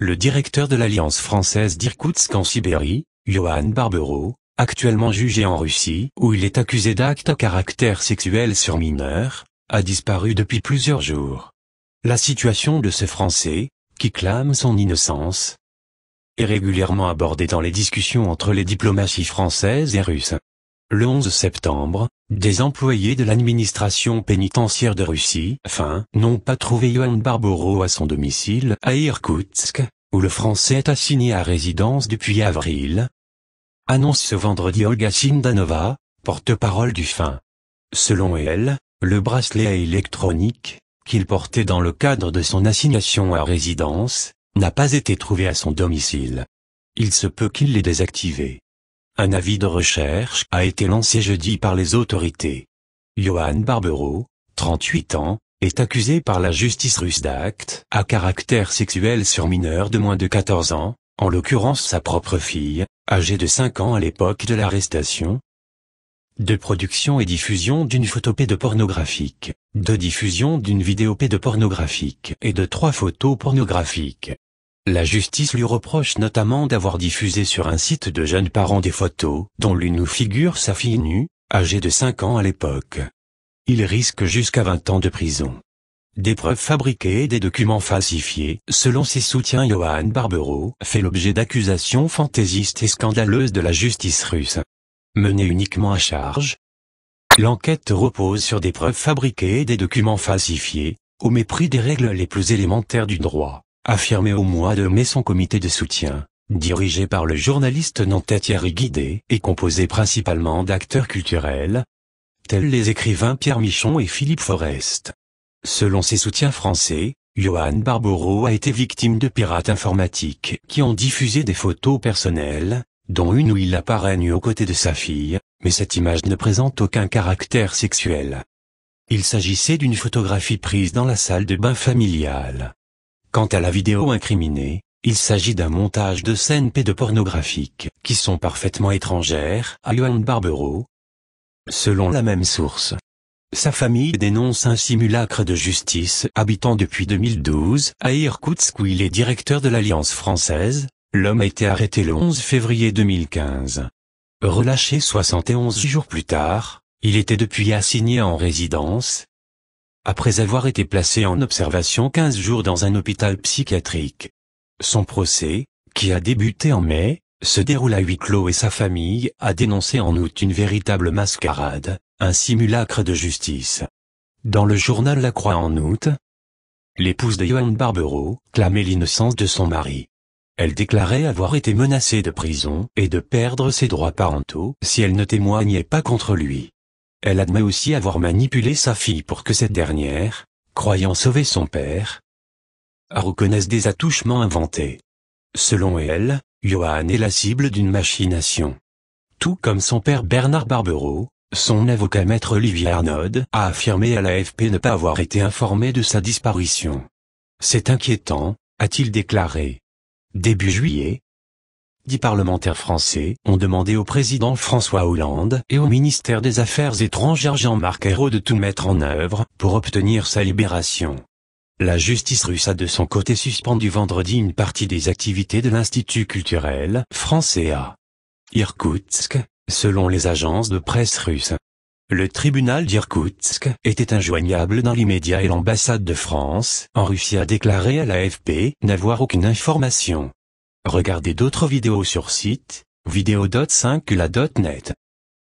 le directeur de l'Alliance française d'Irkoutsk en Sibérie, Yohan Barbero, actuellement jugé en Russie où il est accusé d'actes à caractère sexuel sur mineurs, a disparu depuis plusieurs jours. La situation de ce Français, qui clame son innocence, est régulièrement abordée dans les discussions entre les diplomaties françaises et russes. Le 11 septembre, des employés de l'administration pénitentiaire de Russie, n'ont pas trouvé Yohan Barbero à son domicile à Irkoutsk, où le Français est assigné à résidence depuis avril. Annonce ce vendredi Olga Sindanova, porte-parole du FIN. Selon elle, le bracelet électronique, qu'il portait dans le cadre de son assignation à résidence, n'a pas été trouvé à son domicile. Il se peut qu'il l'ait désactivé. Un avis de recherche a été lancé jeudi par les autorités. Yohan Barbero, 38 ans, est accusé par la justice russe d'actes à caractère sexuel sur mineurs de moins de 14 ans, en l'occurrence sa propre fille, âgée de 5 ans à l'époque de l'arrestation, de production et diffusion d'une photo pédopornographique, de diffusion d'une vidéo pédopornographique et de 3 photos pornographiques. La justice lui reproche notamment d'avoir diffusé sur un site de jeunes parents des photos, dont l'une où figure sa fille nue, âgée de 5 ans à l'époque. Il risque jusqu'à 20 ans de prison. Des preuves fabriquées et des documents falsifiés, selon ses soutiens. Yohan Barbero fait l'objet d'accusations fantaisistes et scandaleuses de la justice russe. Menée uniquement à charge, l'enquête repose sur des preuves fabriquées et des documents falsifiés, au mépris des règles les plus élémentaires du droit, affirmé au mois de mai son comité de soutien, dirigé par le journaliste nantais Thierry Guidé et composé principalement d'acteurs culturels, tels les écrivains Pierre Michon et Philippe Forest. Selon ses soutiens français, Yohan Barbero a été victime de pirates informatiques qui ont diffusé des photos personnelles, dont une où il apparaît nu aux côtés de sa fille, mais cette image ne présente aucun caractère sexuel. Il s'agissait d'une photographie prise dans la salle de bain familiale. Quant à la vidéo incriminée, il s'agit d'un montage de scènes pédopornographiques qui sont parfaitement étrangères à Yohan Barbero. Selon la même source, sa famille dénonce un simulacre de justice habitant depuis 2012 à Irkoutsk où il est directeur de l'Alliance française. L'homme a été arrêté le 11 février 2015. Relâché 71 jours plus tard, il était depuis assigné en résidence, après avoir été placé en observation 15 jours dans un hôpital psychiatrique. Son procès, qui a débuté en mai, se déroule à huis clos et sa famille a dénoncé en août une véritable mascarade, un simulacre de justice. Dans le journal La Croix en août, l'épouse de Yohan Barbero clamait l'innocence de son mari. Elle déclarait avoir été menacée de prison et de perdre ses droits parentaux si elle ne témoignait pas contre lui. Elle admet aussi avoir manipulé sa fille pour que cette dernière, croyant sauver son père, reconnaisse des attouchements inventés. Selon elle, Yohan est la cible d'une machination. Tout comme son père Bernard Barbero, son avocat maître Olivier Arnaud a affirmé à l'AFP ne pas avoir été informé de sa disparition. C'est inquiétant, a-t-il déclaré. Début juillet, 10 parlementaires français ont demandé au président François Hollande et au ministère des Affaires étrangères Jean-Marc Ayrault de tout mettre en œuvre pour obtenir sa libération. La justice russe a de son côté suspendu vendredi une partie des activités de l'Institut culturel français à Irkoutsk, selon les agences de presse russes. Le tribunal d'Irkoutsk était injoignable dans l'immédiat et l'ambassade de France en Russie a déclaré à l'AFP n'avoir aucune information. Regardez d'autres vidéos sur site, vidéo.5ula.net.